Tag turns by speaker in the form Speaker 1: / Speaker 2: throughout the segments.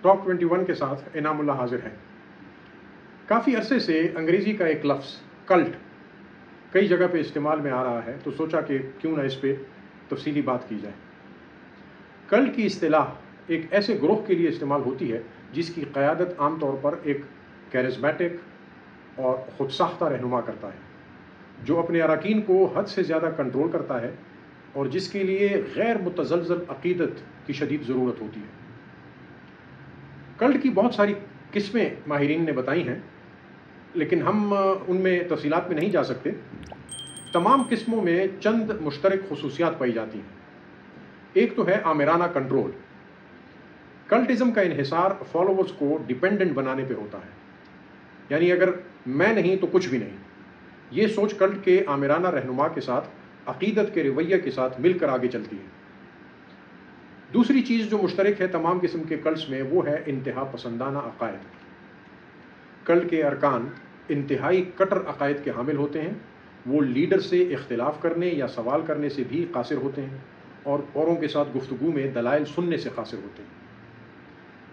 Speaker 1: Top 21 کے ساتھ انعام اللہ حاضر ہیں۔ کافی عرصے سے انگریزی کا ایک لفظ کلٹ کئی جگہ پہ استعمال میں آ رہا ہے، تو سوچا کہ کیوں نہ اس پہ تفصیلی بات کی جائے۔ کلٹ کی اصطلاح ایک ایسے گروہ کے لیے استعمال ہوتی ہے جس کی قیادت عام طور پر ایک کیرزمیٹک اور خود ساختہ رہنما کرتا ہے، جو اپنے اراکین کو حد سے زیادہ کنٹرول کرتا ہے اور جس کے لیے غیر متزلزل عقیدت کی شدید ضرورت ہوتی ہے۔ کلٹ کی بہت ساری قسمیں ماہرین نے بتائی ہیں، لیکن ہم ان میں تفصیلات میں نہیں جا سکتے۔ تمام قسموں میں چند مشترک خصوصیات پائی جاتی ہیں۔ ایک تو ہے آمرانہ کنٹرول۔ کلٹزم کا انحصار فالوورز کو ڈیپینڈنٹ بنانے پہ ہوتا ہے، یعنی اگر میں نہیں تو کچھ بھی نہیں۔ یہ سوچ کلٹ کے آمرانہ رہنما کے ساتھ عقیدت کے رویے کے ساتھ مل کر آگے چلتی ہے۔ دوسری چیز جو مشترک ہے تمام قسم کے کلٹس میں، وہ ہے انتہا پسندانہ عقائد۔ کلٹ کے ارکان انتہائی کٹر عقائد کے حامل ہوتے ہیں۔ وہ لیڈر سے اختلاف کرنے یا سوال کرنے سے بھی قاصر ہوتے ہیں اور اوروں کے ساتھ گفتگو میں دلائل سننے سے قاصر ہوتے ہیں۔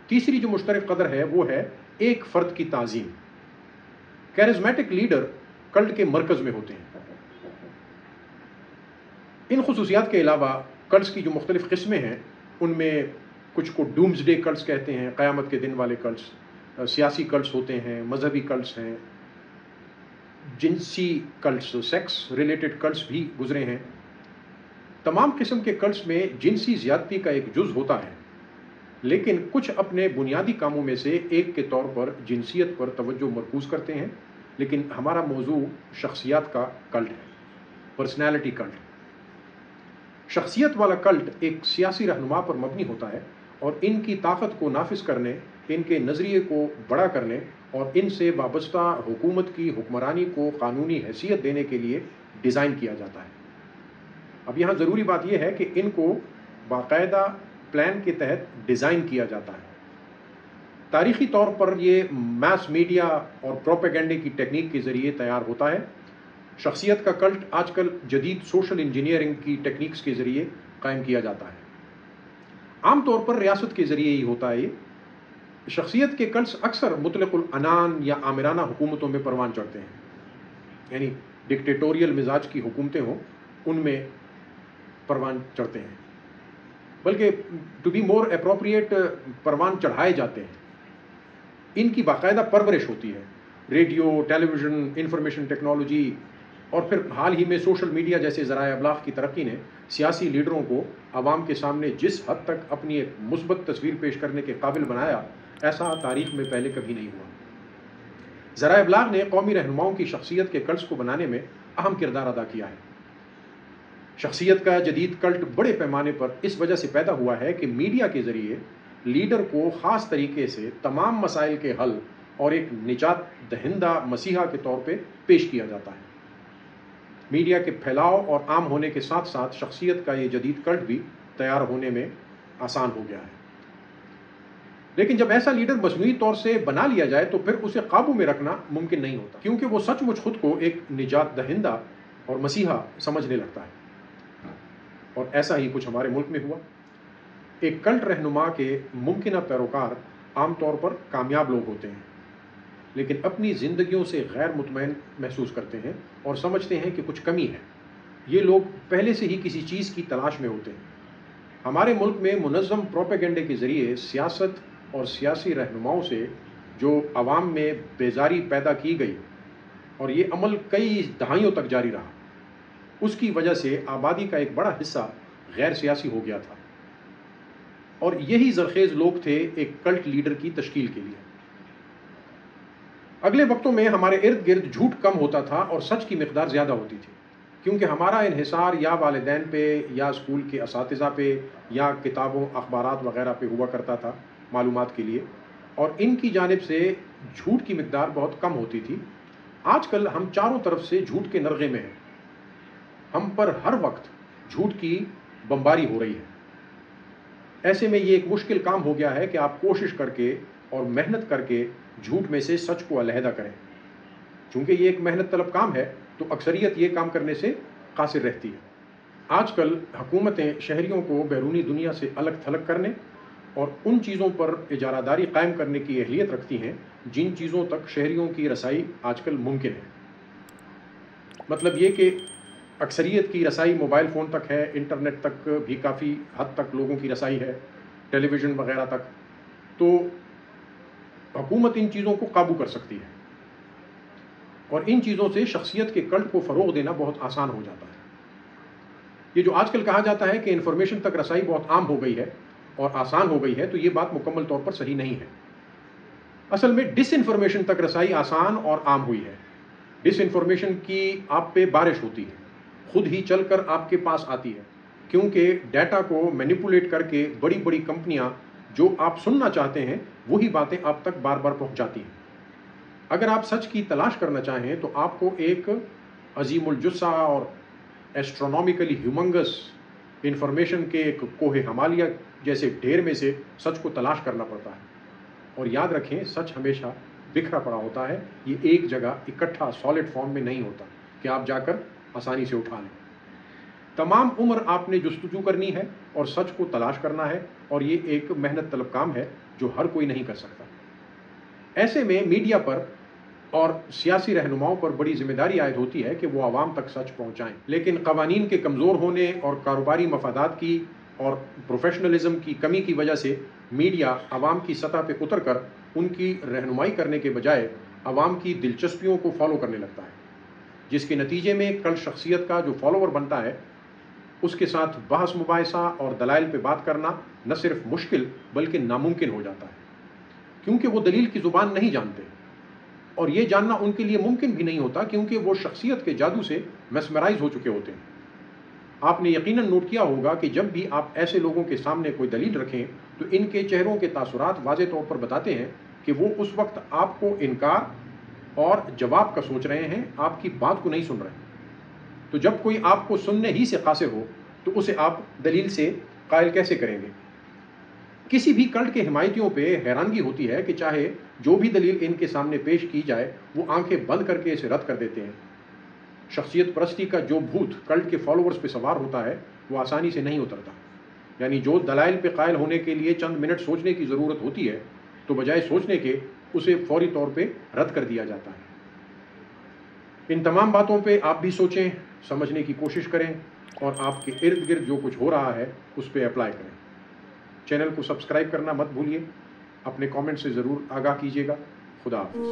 Speaker 1: تیسری جو مشترک قدر ہے وہ ہے ایک فرد کی تعظیم۔ کیرزمیٹک لیڈر کلٹ کے مرکز میں ہوتے ہیں۔ ان خصوصیات کے علاوہ کلٹس کی جو مختلف قسمیں ہیں ان میں کچھ کو ڈومز ڈے کلٹس کہتے ہیں، قیامت کے دن والے کلٹس، سیاسی کلٹس ہوتے ہیں، مذہبی کلٹس ہیں، جنسی کلٹس، سیکس ریلیٹڈ کلٹس بھی گزرے ہیں۔ تمام قسم کے کلٹس میں جنسی زیادتی کا ایک جز ہوتا ہے، لیکن کچھ اپنے بنیادی کاموں میں سے ایک کے طور پر جنسیت پر توجہ مرکوز کرتے ہیں، لیکن ہمارا موضوع شخصیات کا کلٹ ہے، پرسنالٹی کلٹ۔ شخصیت والا کلٹ ایک سیاسی رہنما پر مبنی ہوتا ہے اور ان کی طاقت کو نافذ کرنے، ان کے نظریے کو بڑا کرنے اور ان سے وابستہ حکومت کی حکمرانی کو قانونی حیثیت دینے کے لیے ڈیزائن کیا جاتا ہے۔ اب یہاں ضروری بات یہ ہے کہ ان کو باقاعدہ پلان کے تحت ڈیزائن کیا جاتا ہے۔ تاریخی طور پر یہ میس میڈیا اور پروپیگنڈے کی ٹیکنیک کے ذریعے تیار ہوتا ہے۔ شخصیت کا کلٹ آج کل جدید سوشل انجینئرنگ کی ٹیکنیکس کے ذریعے قائم کیا جاتا ہے۔ عام طور پر ریاست کے ذریعے ہی ہوتا ہے یہ۔ شخصیت کے کلٹس اکثر مطلق العنان یا آمرانہ حکومتوں میں پروان چڑھتے ہیں، یعنی ڈکٹیٹوریل مزاج کی حکومتیں ہوں ان میں پروان چڑھتے ہیں، بلکہ ٹو بی مور اپروپریٹ پروان چڑھائے جاتے ہیں۔ ان کی باقاعدہ پرورش ہوتی ہے۔ ریڈیو، ٹیلی ویژن، انفارمیشن ٹیکنالوجی اور پھر حال ہی میں سوشل میڈیا جیسے ذرائع ابلاغ کی ترقی نے سیاسی لیڈروں کو عوام کے سامنے جس حد تک اپنی ایک مثبت تصویر پیش کرنے کے قابل بنایا، ایسا تاریخ میں پہلے کبھی نہیں ہوا۔ ذرائع ابلاغ نے قومی رہنماؤں کی شخصیت کے کلٹس کو بنانے میں اہم کردار ادا کیا ہے۔ شخصیت کا جدید کلٹ بڑے پیمانے پر اس وجہ سے پیدا ہوا ہے کہ میڈیا کے ذریعے لیڈر کو خاص طریقے سے تمام مسائل کے حل اور ایک نجات دہندہ مسیحا کے طور پہ پیش کیا جاتا ہے۔ میڈیا کے پھیلاؤ اور عام ہونے کے ساتھ ساتھ شخصیت کا یہ جدید کلٹ بھی تیار ہونے میں آسان ہو گیا ہے۔ لیکن جب ایسا لیڈر مصنوعی طور سے بنا لیا جائے تو پھر اسے قابو میں رکھنا ممکن نہیں ہوتا، کیونکہ وہ سچ مچ خود کو ایک نجات دہندہ اور مسیحا سمجھنے لگتا ہے۔ اور ایسا ہی کچھ ہمارے ملک میں ہوا۔ ایک کلٹ رہنما کے ممکنہ پیروکار عام طور پر کامیاب لوگ ہوتے ہیں، لیکن اپنی زندگیوں سے غیر مطمئن محسوس کرتے ہیں اور سمجھتے ہیں کہ کچھ کمی ہے۔ یہ لوگ پہلے سے ہی کسی چیز کی تلاش میں ہوتے ہیں۔ ہمارے ملک میں منظم پروپیگنڈے کے ذریعے سیاست اور سیاسی رہنماؤں سے جو عوام میں بیزاری پیدا کی گئی اور یہ عمل کئی دہائیوں تک جاری رہا، اس کی وجہ سے آبادی کا ایک بڑا حصہ غیر سیاسی ہو گیا تھا، اور یہی زرخیز لوگ تھے ایک کلٹ لیڈر کی تشکیل کے لیے۔ اگلے وقتوں میں ہمارے ارد گرد جھوٹ کم ہوتا تھا اور سچ کی مقدار زیادہ ہوتی تھی، کیونکہ ہمارا انحصار یا والدین پہ یا اسکول کے اساتذہ پہ یا کتابوں، اخبارات وغیرہ پہ ہوا کرتا تھا معلومات کے لیے، اور ان کی جانب سے جھوٹ کی مقدار بہت کم ہوتی تھی۔ آج کل ہم چاروں طرف سے جھوٹ کے نرغے میں ہیں۔ ہم پر ہر وقت جھوٹ کی بمباری ہو رہی ہے۔ ایسے میں یہ ایک مشکل کام ہو گیا ہے کہ آپ کوشش کر کے اور محنت کر کے جھوٹ میں سے سچ کو علیحدہ کریں۔ چونکہ یہ ایک محنت طلب کام ہے تو اکثریت یہ کام کرنے سے قاصر رہتی ہے۔ آج کل حکومتیں شہریوں کو بیرونی دنیا سے الگ تھلگ کرنے اور ان چیزوں پر اجارہ داری قائم کرنے کی اہلیت رکھتی ہیں جن چیزوں تک شہریوں کی رسائی آج کل ممکن ہے۔ مطلب یہ کہ اکثریت کی رسائی موبائل فون تک ہے، انٹرنیٹ تک بھی کافی حد تک لوگوں کی رسائی ہے، ٹیلی ویژن وغیرہ تک، تو حکومت ان چیزوں کو قابو کر سکتی ہے اور ان چیزوں سے شخصیت کے کلٹ کو فروغ دینا بہت آسان ہو جاتا ہے۔ یہ جو آج کل کہا جاتا ہے کہ انفارمیشن تک رسائی بہت عام ہو گئی ہے اور آسان ہو گئی ہے، تو یہ بات مکمل طور پر صحیح نہیں ہے۔ اصل میں ڈس انفارمیشن تک رسائی آسان اور عام ہوئی ہے۔ ڈس انفارمیشن کی آپ پہ بارش ہوتی ہے، خود ہی چل کر آپ کے پاس آتی ہے، کیونکہ ڈیٹا کو مینیپولیٹ کر کے بڑی بڑی کمپنیاں جو آپ سننا چاہتے ہیں وہی باتیں آپ تک بار بار پہنچاتی ہیں۔ اگر آپ سچ کی تلاش کرنا چاہیں تو آپ کو ایک عظیم الجثہ اور ایسٹرونومیکلی ہیومنگس انفارمیشن کے ایک کوہ ہمالیہ جیسے ڈھیر میں سے سچ کو تلاش کرنا پڑتا ہے۔ اور یاد رکھیں، سچ ہمیشہ بکھرا پڑا ہوتا ہے، یہ ایک جگہ اکٹھا سالڈ فارم میں نہیں ہوتا کہ آپ جا کر آسانی سے اٹھا لیں۔ تمام عمر آپ نے جستجو کرنی ہے اور سچ کو تلاش کرنا ہے، اور یہ ایک محنت طلب کام ہے جو ہر کوئی نہیں کر سکتا۔ ایسے میں میڈیا پر اور سیاسی رہنماؤں پر بڑی ذمہ داری عائد ہوتی ہے کہ وہ عوام تک سچ پہنچائیں، لیکن قوانین کے کمزور ہونے اور کاروباری مفادات کی اور پروفیشنلزم کی کمی کی وجہ سے میڈیا عوام کی سطح پہ اتر کر ان کی رہنمائی کرنے کے بجائے عوام کی دلچسپیوں کو فالو کرنے لگتا ہے، جس کے نتیجے میں کل شخصیت کا جو فالوور بنتا ہے اس کے ساتھ بحث مباحثہ اور دلائل پہ بات کرنا نہ صرف مشکل بلکہ ناممکن ہو جاتا ہے، کیونکہ وہ دلیل کی زبان نہیں جانتے، اور یہ جاننا ان کے لیے ممکن بھی نہیں ہوتا کیونکہ وہ شخصیت کے جادو سے میسمرائز ہو چکے ہوتے ہیں۔ آپ نے یقیناً نوٹ کیا ہوگا کہ جب بھی آپ ایسے لوگوں کے سامنے کوئی دلیل رکھیں تو ان کے چہروں کے تاثرات واضح طور پر بتاتے ہیں کہ وہ اس وقت آپ کو انکار اور جواب کا سوچ رہے ہیں، آپ کی بات کو نہیں سن رہے۔ تو جب کوئی آپ کو سننے ہی سے قاصر ہو تو اسے آپ دلیل سے قائل کیسے کریں گے؟ کسی بھی کلٹ کے حمایتیوں پہ حیرانگی ہوتی ہے کہ چاہے جو بھی دلیل ان کے سامنے پیش کی جائے وہ آنکھیں بند کر کے اسے رد کر دیتے ہیں۔ شخصیت پرستی کا جو بھوت کلٹ کے فالوورز پہ سوار ہوتا ہے وہ آسانی سے نہیں اترتا، یعنی جو دلائل پہ قائل ہونے کے لیے چند منٹ سوچنے کی ضرورت ہوتی ہے تو بجائے سوچنے کے اسے فوری طور پہ رد کر دیا جاتا ہے۔ ان تمام باتوں پہ آپ بھی سوچیں، سمجھنے کی کوشش کریں اور آپ کے ارد گرد جو کچھ ہو رہا ہے اس پہ اپلائی کریں۔ چینل کو سبسکرائب کرنا مت بھولیے، اپنے کامنٹ سے ضرور آگاہ کیجیے گا۔ خدا حافظ۔